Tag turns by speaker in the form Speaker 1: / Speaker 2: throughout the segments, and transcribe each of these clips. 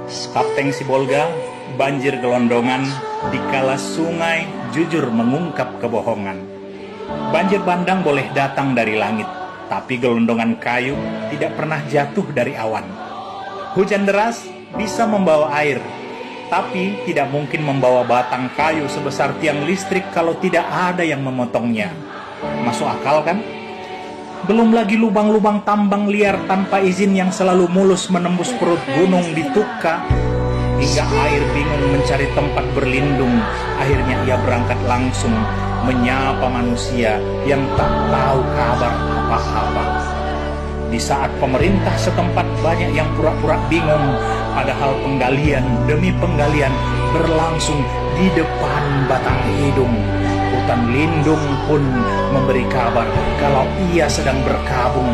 Speaker 1: Kapten Sibolga, banjir gelondongan, dikala sungai jujur mengungkap kebohongan. Banjir bandang boleh datang dari langit, tapi gelondongan kayu tidak pernah jatuh dari awan. Hujan deras bisa membawa air, tapi tidak mungkin membawa batang kayu sebesar tiang listrik kalau tidak ada yang memotongnya. Masuk akal kan? Belum lagi lubang-lubang tambang liar tanpa izin yang selalu mulus menembus perut gunung di Tukka, hingga air bingung mencari tempat berlindung. Akhirnya ia berangkat langsung menyapa manusia yang tak tahu kabar apa-apa. Di saat pemerintah setempat banyak yang pura-pura bingung, padahal penggalian demi penggalian berlangsung di depan batang hidung. Hutan lindung pun memberi kabar kalau ia sedang berkabung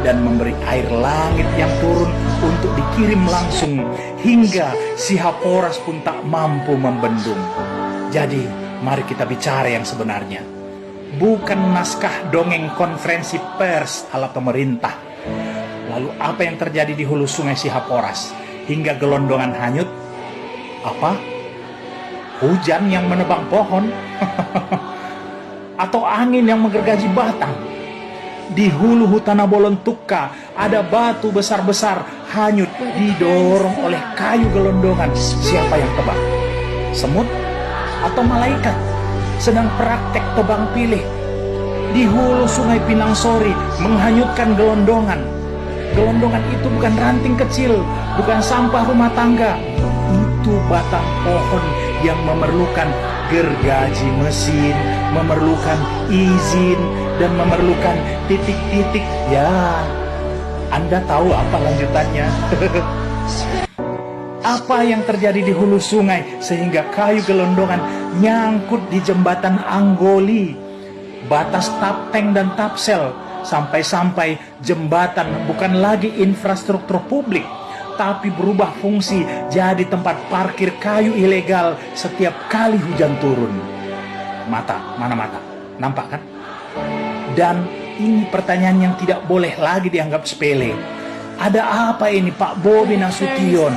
Speaker 1: dan memberi air langit yang turun untuk dikirim langsung, hingga si Haporas pun tak mampu membendung. Jadi mari kita bicara yang sebenarnya, bukan naskah dongeng konferensi pers ala pemerintah. Lalu apa yang terjadi di hulu sungai si Haporas hingga gelondongan hanyut? Apa? Hujan yang menebang pohon? Atau angin yang menggergaji batang? Di hulu hutan Abolon Tukka ada batu besar-besar hanyut didorong oleh kayu gelondongan. Siapa yang tebang? Semut atau malaikat sedang praktek tebang pilih? Di hulu sungai Pinangsori menghanyutkan gelondongan. Gelondongan itu bukan ranting kecil, bukan sampah rumah tangga. Itu batang pohon yang memerlukan gergaji mesin, memerlukan izin, dan memerlukan titik-titik. Ya, Anda tahu apa lanjutannya? Apa yang terjadi di hulu sungai sehingga kayu gelondongan nyangkut di jembatan Anggoli, batas Tapteng dan Tapsel, sampai-sampai jembatan bukan lagi infrastruktur publik, tapi berubah fungsi jadi tempat parkir kayu ilegal setiap kali hujan turun. Mana mata? Nampak kan? Dan ini pertanyaan yang tidak boleh lagi dianggap sepele. Ada apa ini Pak Bobi Nasution,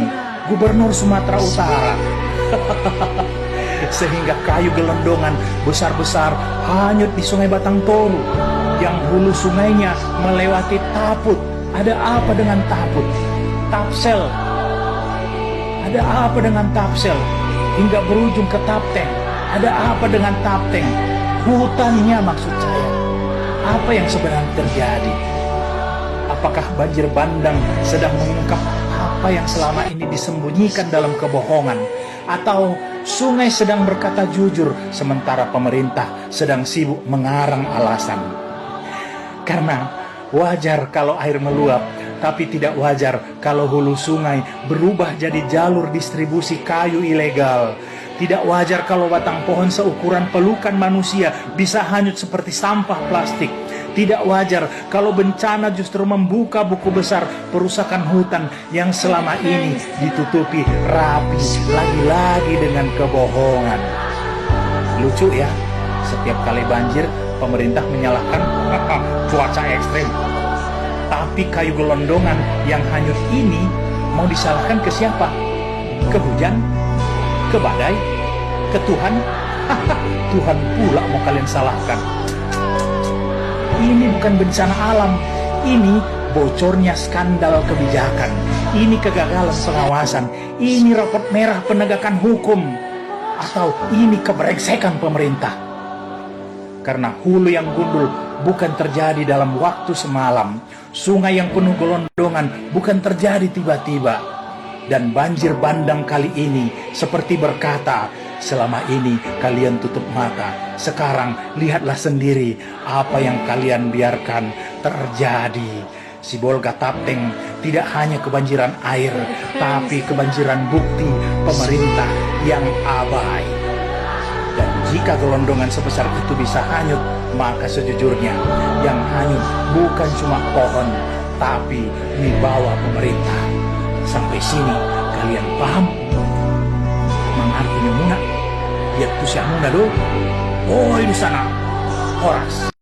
Speaker 1: Gubernur Sumatera Utara? Sehingga kayu gelondongan besar-besar hanyut di Sungai Batang Toru, yang hulu sungainya melewati Taput. Ada apa dengan Taput? Tapsel, ada apa dengan Tapsel? Hingga berujung ke Tapteng, ada apa dengan Tapteng? Hutannya maksud saya. Apa yang sebenarnya terjadi? Apakah banjir bandang sedang mengungkap apa yang selama ini disembunyikan dalam kebohongan? Atau sungai sedang berkata jujur sementara pemerintah sedang sibuk mengarang alasan? Karena wajar kalau air meluap, tapi tidak wajar kalau hulu sungai berubah jadi jalur distribusi kayu ilegal. Tidak wajar kalau batang pohon seukuran pelukan manusia bisa hanyut seperti sampah plastik. Tidak wajar kalau bencana justru membuka buku besar perusakan hutan yang selama ini ditutupi rapi lagi-lagi dengan kebohongan. Lucu ya, setiap kali banjir pemerintah menyalahkan cuaca ekstrim. Tapi kayu gelondongan yang hanyut ini mau disalahkan ke siapa? Ke hujan? Ke badai? Ke Tuhan? Tuhan pula mau kalian salahkan. Ini bukan bencana alam. Ini bocornya skandal kebijakan. Ini kegagalan pengawasan. Ini rapot merah penegakan hukum. Atau ini kebrengsekan pemerintah. Karena hulu yang gundul bukan terjadi dalam waktu semalam. Sungai yang penuh gelondongan bukan terjadi tiba-tiba. Dan banjir bandang kali ini seperti berkata, selama ini kalian tutup mata. Sekarang lihatlah sendiri apa yang kalian biarkan terjadi. Sibolga Tapteng tidak hanya kebanjiran air, tapi kebanjiran bukti pemerintah yang abai. Dan jika gelondongan sebesar itu bisa hanyut, maka sejujurnya yang hanyut bukan cuma pohon, tapi wibawa pemerintah. Sampai sini kalian paham? Mengartinya muna, lihat tuh muna do. Oh di sana, Horas.